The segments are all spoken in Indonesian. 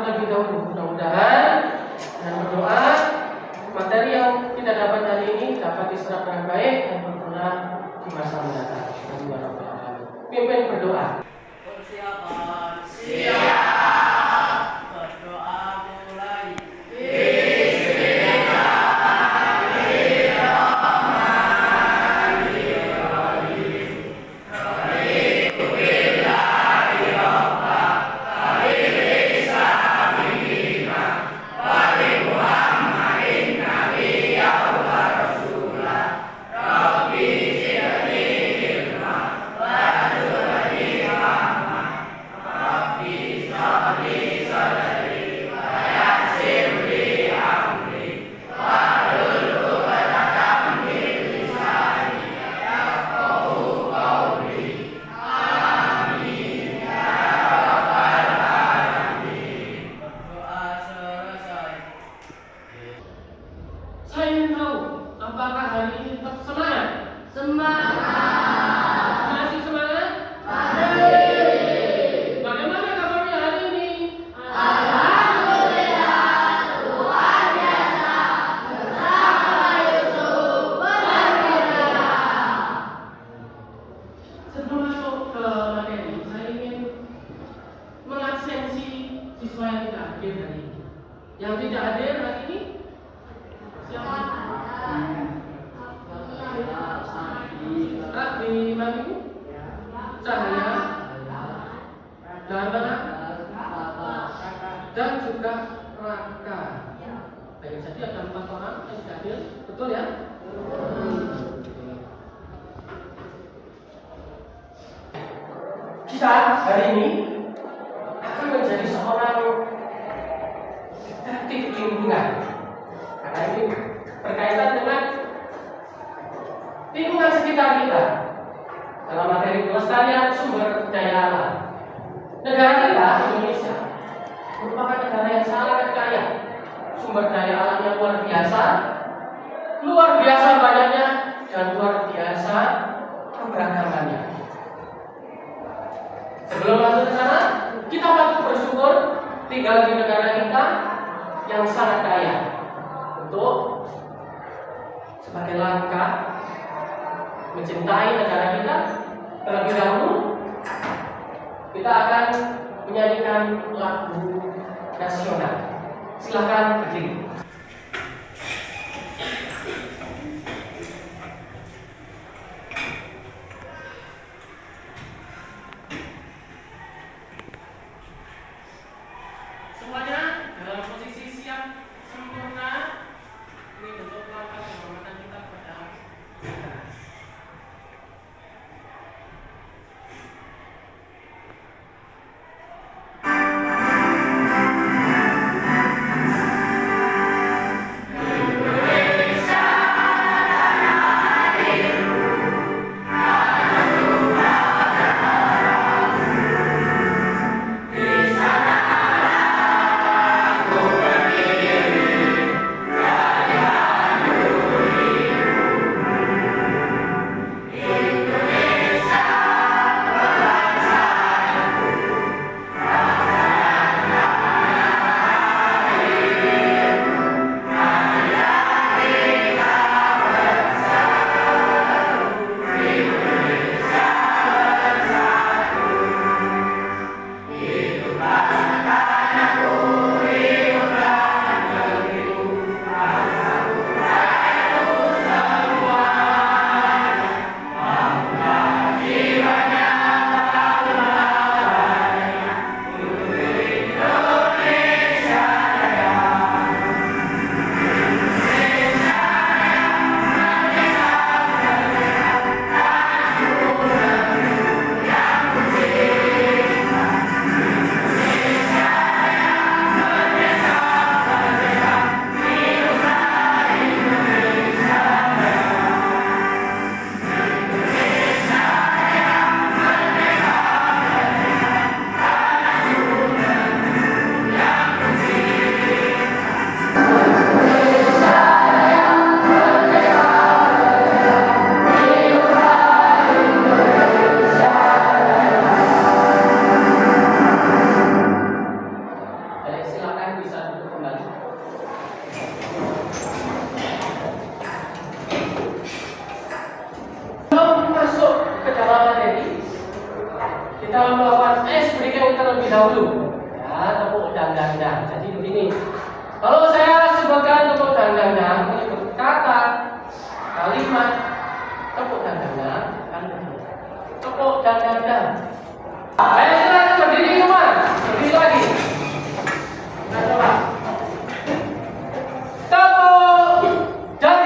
terlebih dahulu. Mudah-mudahan dengan berdoa materi yang kita dapat hari ini dapat diserap dengan baik dan berguna di masa mendatang. Pimpin berdoa. Persiapan. Siap. Berdoa mulai. Saya ingin tahu, apakah hari ini tetap semangat? Semangat. Masih semangat? Masih. Bagaimana kabarnya hari ini? Alhamdulillah, luar biasa. Bersama Yusuf bergembira. Sebelum masuk ke materi, saya ingin mengabsensi siswa yang tidak hadir hari ini. Yang tidak hadir hari ini siapa? Rabi, Mami, Cahaya, dan mana? Dan juga Raka. Baik, jadi ada 4 orang yang sudah hadir, betul ya? Kita hari ini akan menjadi seorang detektif lingkungan. Karena ini berkaitan dengan lingkungan sekitar kita dalam materi pelestarian sumber daya alam. Negara kita, Indonesia, merupakan negara yang sangat kaya, sumber daya alamnya luar biasa banyaknya, dan luar biasa keberagamannya. Sebelum masuk ke sana, kita patut bersyukur tinggal di negara kita yang sangat kaya. Untuk sebagai langkah mencintai negara kita, terlebih dahulu kita akan menyanyikan lagu nasional. Silakan berdiri. Semuanya dalam posisi siap sempurna. Ini bentuk langkah penghormatan kita kepada negara. Di sana terlebih dahulu. Ya, tepuk dan. Jadi begini. Kalau saya sebutkan tepuk dan menyebut kata, kalimat tepuk dan kan tepuk dan. Ayo silakan berdiri semua. Berdiri lagi. Nah, coba. Tepuk dan.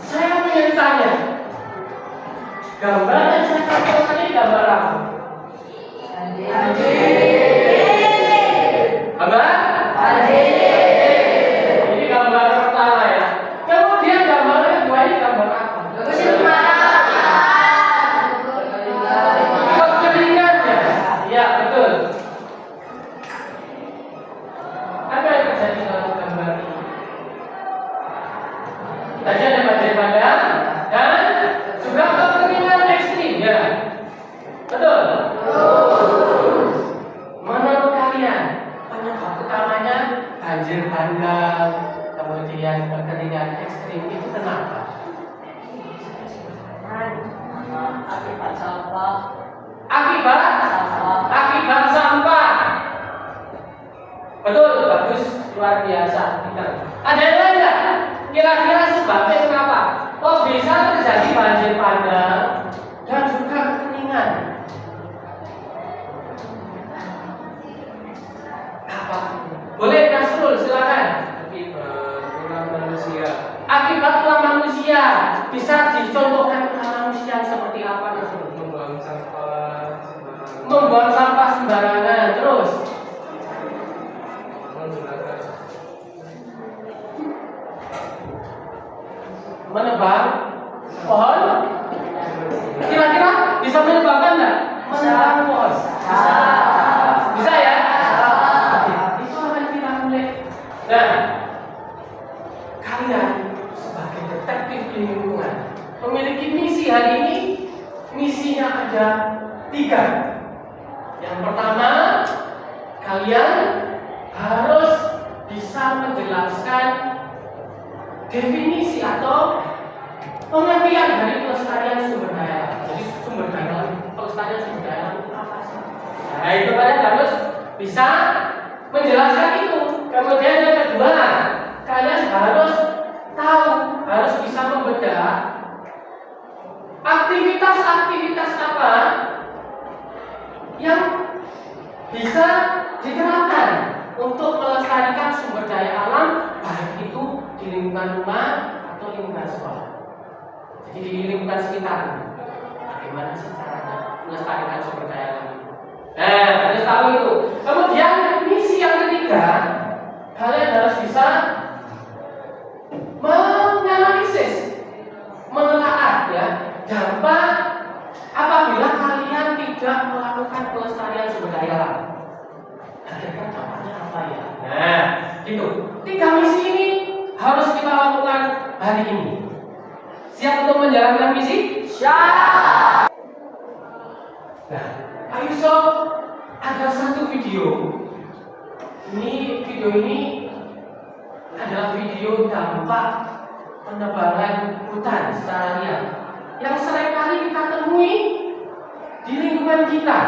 Saya ingin tanya, gambar yang saya tampilkan ini gambar apa? Ini gambar pertama ya. Kemudian gambar kedua ini gambar apa? Kekeringan ya? Iya betul. Apa yang terjadi dalam gambar ini? Tadi ada badai padang dan juga kekeringan ekstrim ya. Betul? Menurut kalian penyebab utamanya banjir bandang, kemudian kekeringan ekstrim itu kenapa? Akibat sampah. Akibat sampah. Betul, bagus, luar biasa. Ada yang lain nggak? Kira-kira sebabnya kenapa? Kok bisa terjadi banjir bandang dan juga kekeringan? Apa? Boleh Nasrul, silakan. Akibat ulah manusia. Bisa dicontohkan ulah manusia seperti apa Nasrul? Membuang sampah sembarangan. Terus menebang pohon. Kira-kira bisa menebangkan nggak? Menebang pohon. Bisa ya? Itu akan kita mulai. Nah, kalian sebagai detektif lingkungan memiliki misi hari ini. Misinya ada 3. Yang pertama, kalian harus bisa menjelaskan definisi atau pengertian dari pelestarian sumber daya. Jadi sumber daya, pelestarian sumber daya itu apa sih? Nah, itu kalian harus bisa menjelaskan itu. Kemudian yang kedua, kalian harus tahu, harus bisa membedah aktivitas-aktivitas apa yang bisa diterapkan untuk melestarikan sumber daya alam, baik itu di lingkungan rumah atau lingkungan sekolah. Jadi di lingkungan sekitar. Bagaimana sih caranya melestarikan sumber daya alam itu? Nah, harus tahu itu. Kemudian misi yang ketiga, kalian harus bisa menganalisis, menelaah ya dampak apabila kalian tidak melakukan pelestarian sumber daya alam. Kira-kira dampaknya apa ya? Nah, itu 3 misi ini harus kita lakukan hari ini. Siap untuk menjalankan misi? Siap. Nah, ayo sob, ada satu video. Video ini adalah video dampak penebangan hutan secara liar yang seringkali kita temui di lingkungan kita.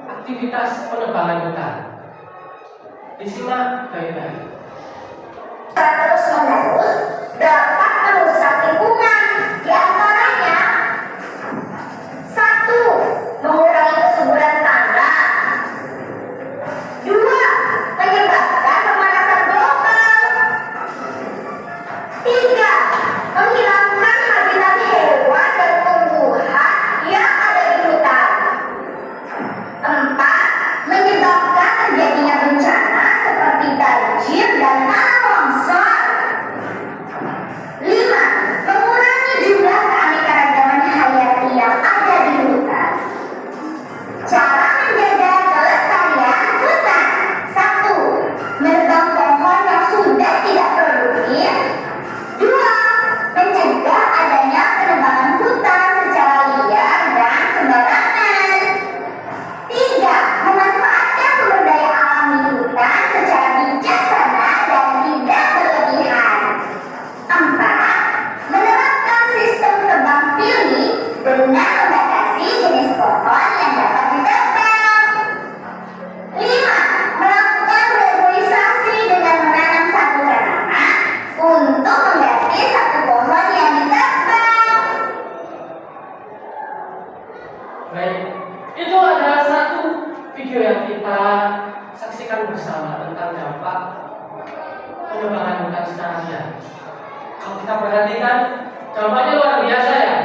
Aktivitas penebangan hutan. Disimak baik-baik. Terus-menerus dapat merusak lingkungan, di antaranya 1. Mengurangi kesuburan tanah. 2. Menyebabkan pemanasan global. 3. Menghilangkan habitat hewan dan tumbuhan yang ada di hutan. 4. Menyebabkan terjadinya bencana seperti banjir dan tanah longsor. 5. penebangan hutan secara liar. Kalau kita perhatikan, dampaknya luar biasa ya.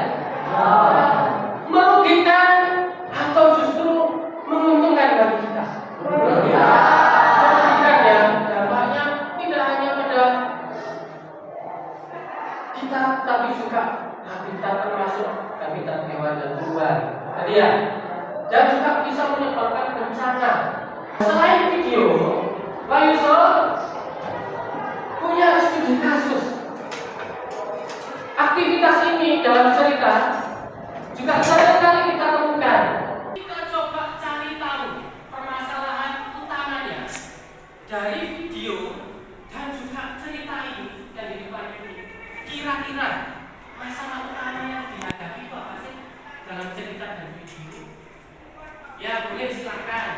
Merugikan atau justru menguntungkan bagi kita? Merugikan ya. Dampaknya tidak hanya pada kita, tapi juga habitat termasuk habitat hewan dan tumbuhan. Tadi ya. Dan juga bisa menyebabkan bencana. Selain video, Pak Yusuf punya studi kasus. Aktivitas ini dalam cerita juga seringkali kita temukan. Kita coba cari tahu permasalahan utamanya dari video dan juga cerita ini yang di depan ini. Kira-kira masalah utama yang dihadapi itu apa sih dalam cerita dan video? Ya boleh, silakan.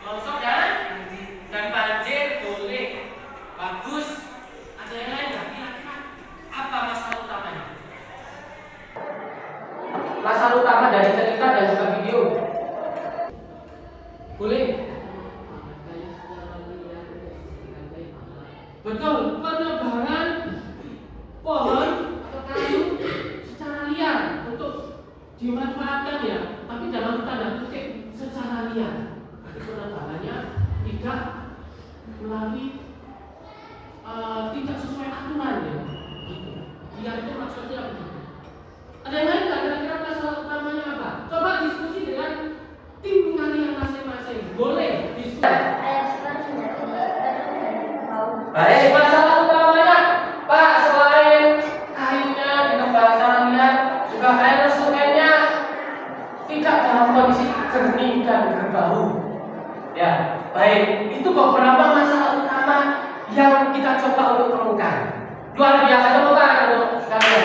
Longsor dan banjir boleh, bagus. Ada yang lain nggak? Kira-kira apa masalah utamanya? Masalah utama dari cerita dan juga video. Boleh. Betul, penebangan pohon atau kayu secara liar untuk dimanfaatkan ya, tapi dalam tanda kutip secara liar. Penebangannya tidak melalui tidak sesuai aturan ya. Liar itu maksudnya begitu. Ada yang lain nggak? Kira-kira masalah utamanya apa? Coba diskusi dengan tim kalian masing-masing. Boleh diskusi. Baik, masalah utamanya Pak, selain kayunya ditebang secara liar, juga air sungainya tidak dalam kondisi jernih dan berbau. Ya, baik. Itu beberapa masalah utama yang kita coba untuk temukan. Luar biasa, temukan untuk kalian.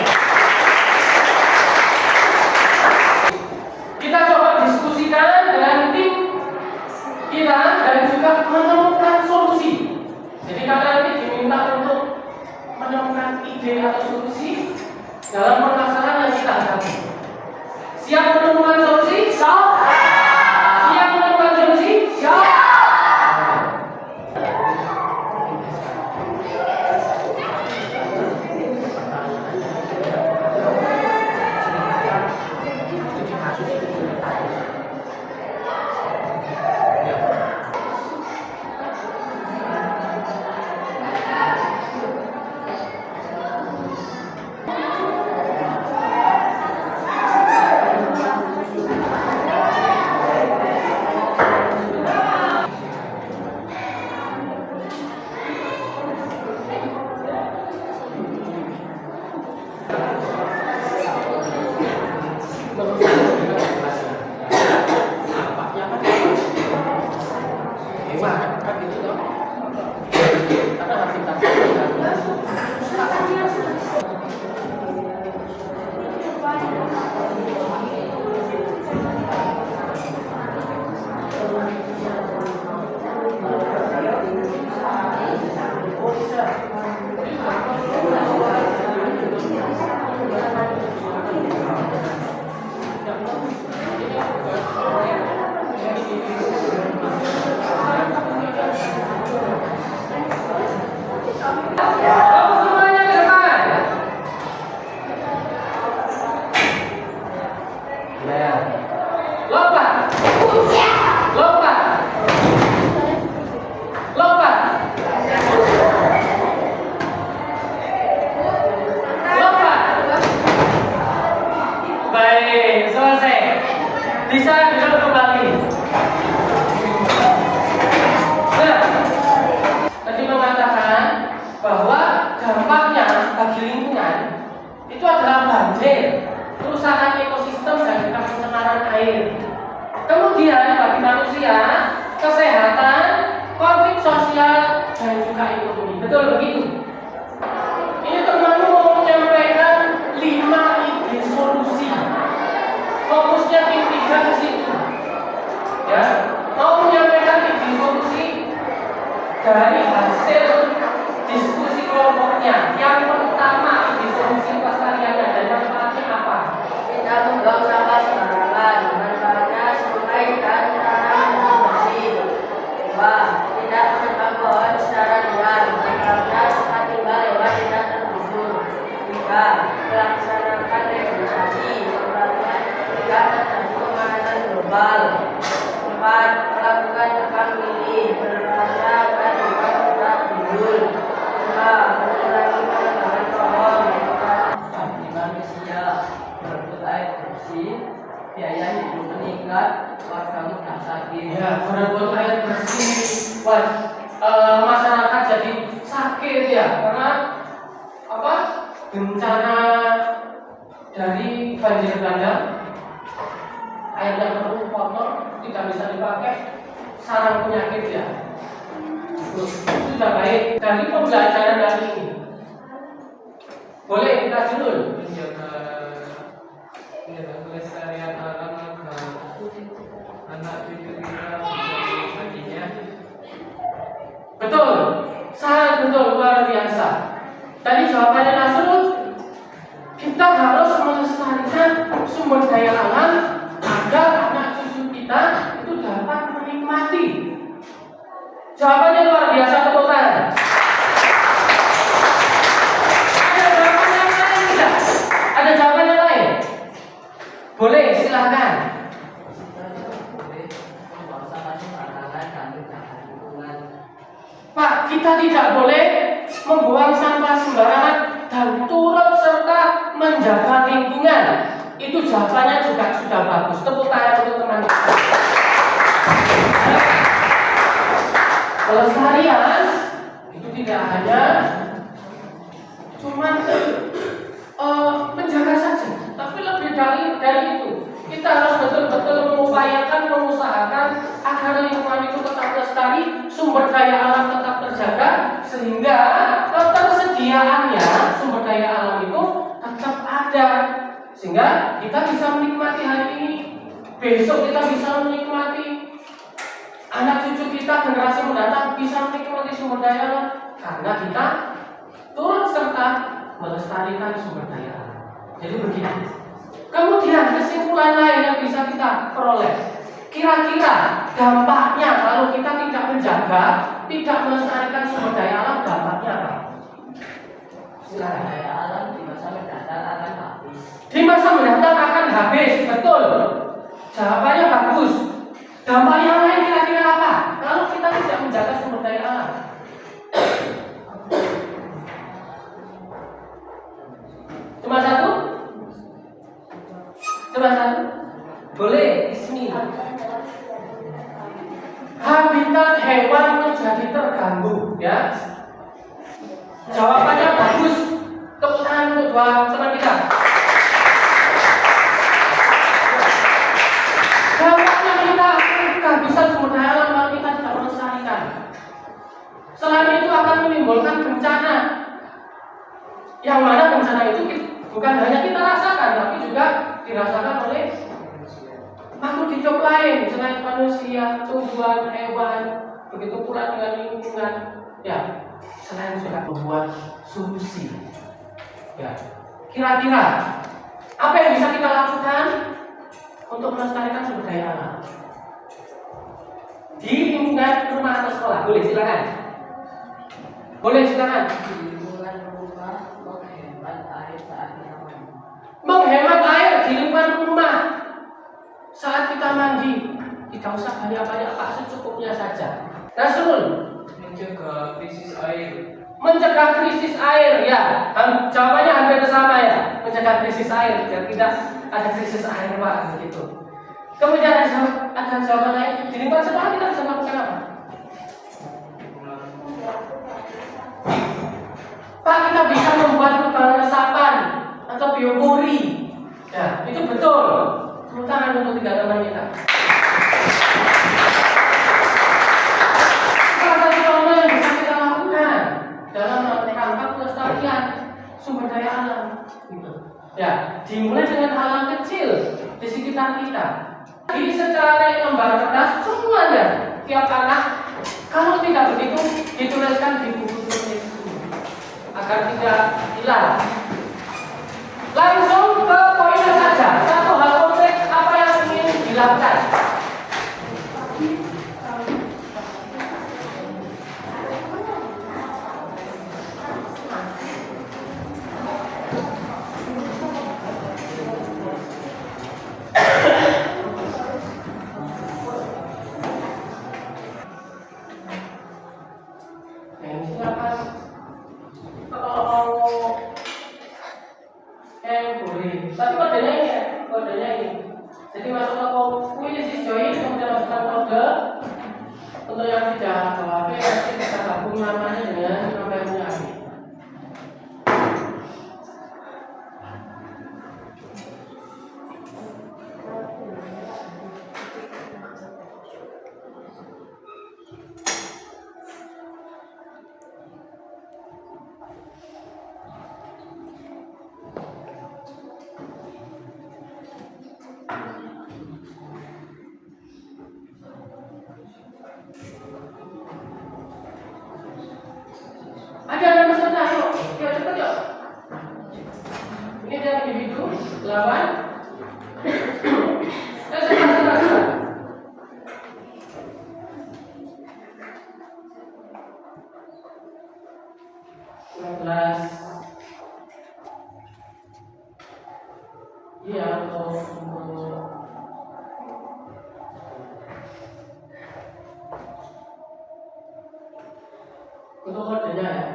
Kita coba diskusikan dengan tim kita dan juga menemukan solusi. Jadi kalian ini diminta untuk menemukan ide atau solusi dalam permasalahan yang kita hadapi. Siap menemukan solusi? Siap menemukan solusi? Siap. Bisa duduk kembali. Nah, tadi mengatakan bahwa dampaknya bagi lingkungan itu adalah banjir, kerusakan ekosistem dan juga pencemaran air. Kemudian bagi manusia, kesehatan, konflik sosial dan juga ekonomi. Betul begitu? Ini teman-teman mau menyampaikan 5 ide solusi. Fokusnya tim 3 ke situ. Ya, mau menyampaikan ide solusi dari hasil diskusi kelompoknya. Yang pertama, ide solusi pelestariannya dan manfaatnya apa? Tidak membuang sampah sembarangan, manfaatnya sungai dan tanah bersih. 2. Tidak menebang pohon secara liar, lihat wargamu tak sakit. Ya, berebut air bersih. Wah, masyarakat jadi sakit ya karena apa? Bencana dari banjir bandang, airnya penuh kotor, tidak bisa dipakai, sarang penyakit ya. Itu sudah baik dari pembelajaran dari ini. Boleh kita dulu menjaga kelestarian alam agar anak cucu kita bisa menikmatinya. betul, sangat betul, luar biasa. Tadi jawabannya Nasrul, kita harus melestarikan sumber daya alam agar anak cucu kita itu dapat menikmati. Jawabannya luar biasa, tepuk tangan. Ada jawaban yang lain tidak? Ada jawaban yang lain? Boleh, silahkan. Pak, kita tidak boleh membuang sampah sembarangan dan turut serta menjaga lingkungan. Itu jawabannya juga sudah bagus. Tepuk tangan untuk teman kita. Pelestarian itu tidak hanya cuma menjaga saja, tapi lebih dari itu. Kita harus betul-betul mengusahakan agar lingkungan itu tetap lestari, sumber daya alam tetap terjaga, sehingga ketersediaannya sumber daya alam itu tetap ada, sehingga kita bisa menikmati hari ini, besok kita bisa menikmati, anak cucu kita generasi mendatang bisa menikmati sumber daya alam karena kita turut serta melestarikan sumber daya alam. Jadi begini. Kemudian kesimpulan lain yang bisa kita peroleh, kira-kira dampaknya kalau kita tidak menjaga, tidak melestarikan sumber daya alam, dampaknya apa? Silakan. Daya alam di masa mendatang akan habis. Di masa mendatang akan habis, betul. Jawabannya bagus. Dampak yang lain kira-kira apa? Kalau kita tidak menjaga sumber daya alam. Cuma satu? Cuma satu? Boleh, Ismi. Habitat hewan menjadi terganggu, ya. Jawabannya bagus. Tepuk tangan untuk dua teman kita. Dampaknya kita kehabisan sumber daya alam kalau kita tidak melestarikan. Selain itu akan menimbulkan bencana. Yang mana bencana itu bukan hanya kita rasakan, tapi juga dirasakan oleh makhluk hidup lain selain manusia, tumbuhan, hewan, begitu pula dengan lingkungan. Ya, selain juga membuat solusi. Ya, kira-kira apa yang bisa kita lakukan untuk melestarikan sumber daya alam di lingkungan rumah atau sekolah? Boleh, silakan. Boleh, silakan. Di lingkungan rumah menghemat air saat kita mandi. Menghemat air di lingkungan rumah saat kita mandi. Tidak usah banyak-banyak, Pak, secukupnya saja. Nasrul, Mencegah krisis air. mencegah krisis air, ya. Jawabannya hampir sama ya. Mencegah krisis air, biar tidak ada krisis air, Pak, begitu. Kemudian ada jawaban lain. Di lingkungan sekolah kita bisa melakukan apa? Pak, kita bisa membuat lubang resapan atau biopori. Ya, itu betul. Tepuk tangan untuk tiga teman kita. Salah satu contoh yang bisa kita lakukan dalam rangka pelestarian sumber daya alam. Gitu. Ya, dimulai dengan hal kecil di sekitar kita. Di secara lembar kertas semuanya, tiap anak. Kalau tidak begitu, dituliskan di buku tulis agar tidak hilang. Langsung ke poinnya saja. Satu hal konkret apa yang ingin dilakukan. Jadi masuk ke kuis join, kemudian masukkan kode. Untuk yang tidak bawa HP, nanti kita gabung namanya dengan nama yang punya HP. Ada nama peserta, yuk cepat yuk. Ini adalah individu, lawan. Cepat. 12. Iya, untuk kodenya ya.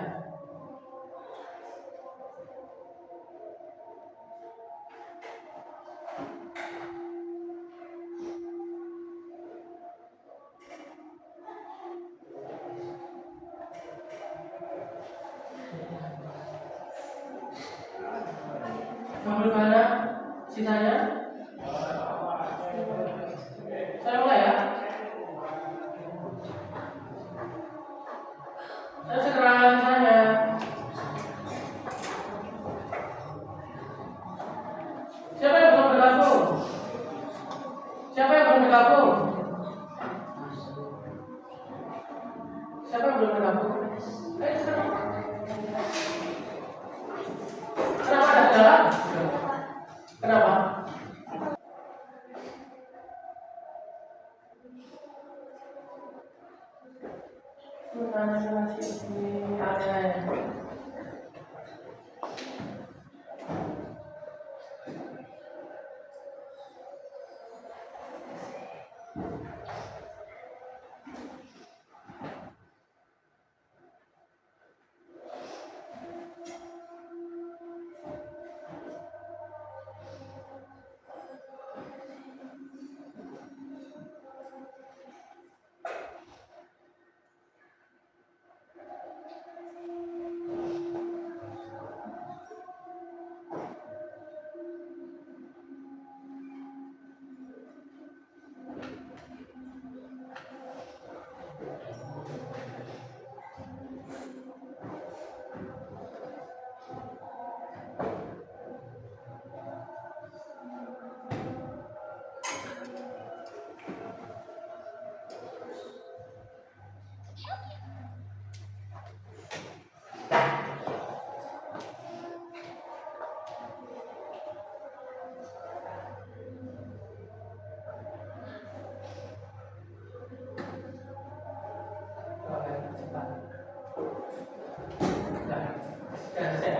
Nomor mana sisanya? Saya mulai ya. Saya segera tanya. Siapa yang belum bergabung? Siapa yang belum bergabung? Siapa yang belum bergabung? Ayo sekarang. Kenapa ada kendala? Kenapa?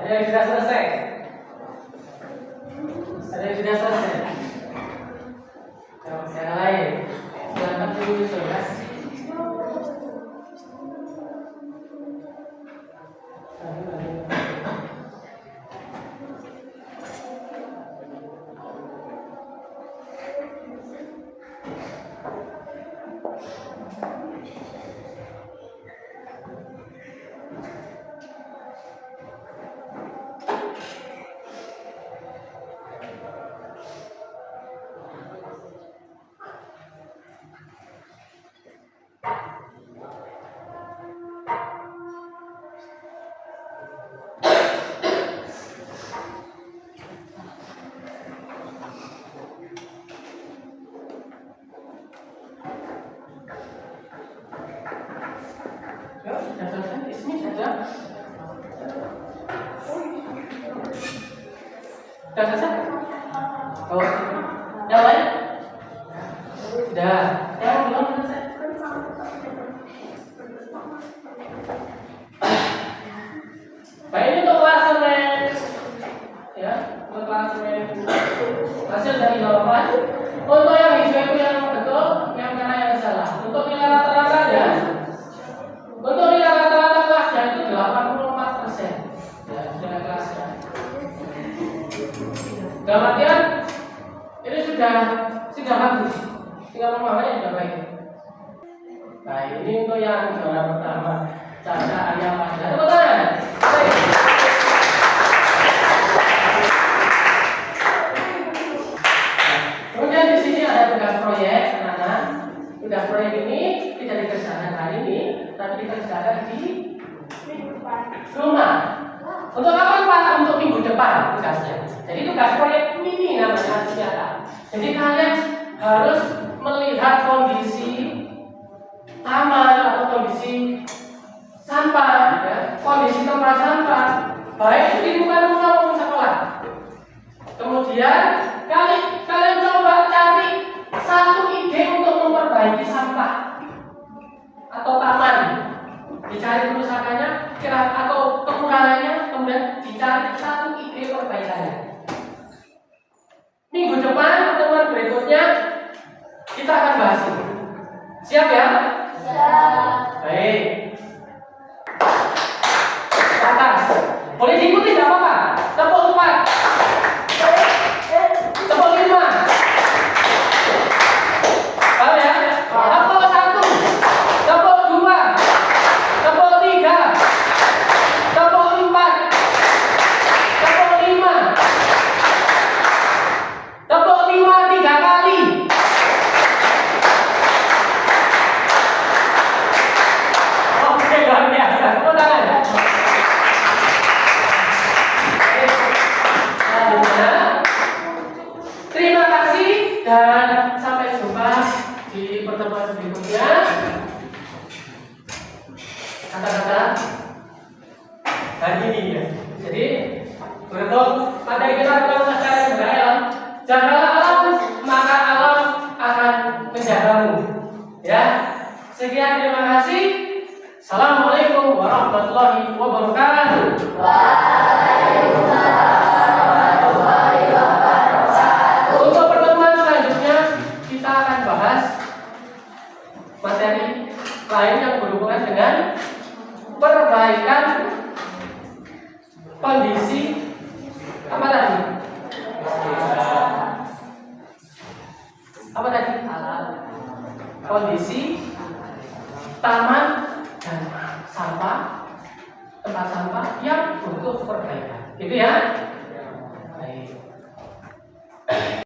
Ada yang sudah selesai. Ada yang sudah selesai. Yang lain, silakan dulu ya. Sudah selesai, ini saja. Sudah selesai? Oh, yang lain? Sudah. Yang belum selesai? Baik, ini untuk klasemen, ya, untuk klasemen hasil dari jawaban. Untuk yang hijau itu yang betul, yang merah yang salah. Untuk nilai rata-ratanya, untuk nilai rata-rata kelasnya itu 84%. Ya, nilai kelasnya. Dalam artian ini sudah sudah bagus, tinggal pemahamannya sudah baik. Nah ini untuk yang juara pertama, Caca Ayam Pada. Tepuk tangan. Baik. Kemudian di sini ada tugas proyek, anak-anak. Tugas proyek ini tidak dikerjakan hari ini, tapi dikerjakan di rumah. Untuk kapan Pak? Untuk minggu depan tugasnya. Jadi tugas proyek ini namanya senjata. Jadi kalian harus melihat kondisi taman atau kondisi sampah, ya, kondisi tempat sampah, baik di lingkungan rumah maupun sekolah. Kemudian kalian coba cari satu ide untuk memperbaiki sampah atau taman. Dicari kerusakannya, atau kekurangannya, kemudian dicari satu ide perbaikannya. Minggu depan pertemuan berikutnya kita akan bahas ini. Siap ya? Siap. Baik. Atas. Boleh diikuti tidak apa-apa. Tepuk 4. Tepuk 5. Paham ya? Tepuk 1. Tepuk 2. Tepuk 3. Tepuk 4. Tepuk 5. Tepuk 5 3 kali. Oke, luar biasa. Tepuk tangan. Selanjutnya, terima kasih dan sampai jumpa di pertemuan berikutnya. Kata-kata hari ini ya. Jadi berikut materi kita tentang secara budaya. Jagalah alam, maka alam akan menjagamu. Ya. Sekian, terima kasih. Assalamualaikum warahmatullahi wabarakatuh. Untuk pertemuan selanjutnya kita akan bahas materi lain yang berhubungan dengan perbaikan kondisi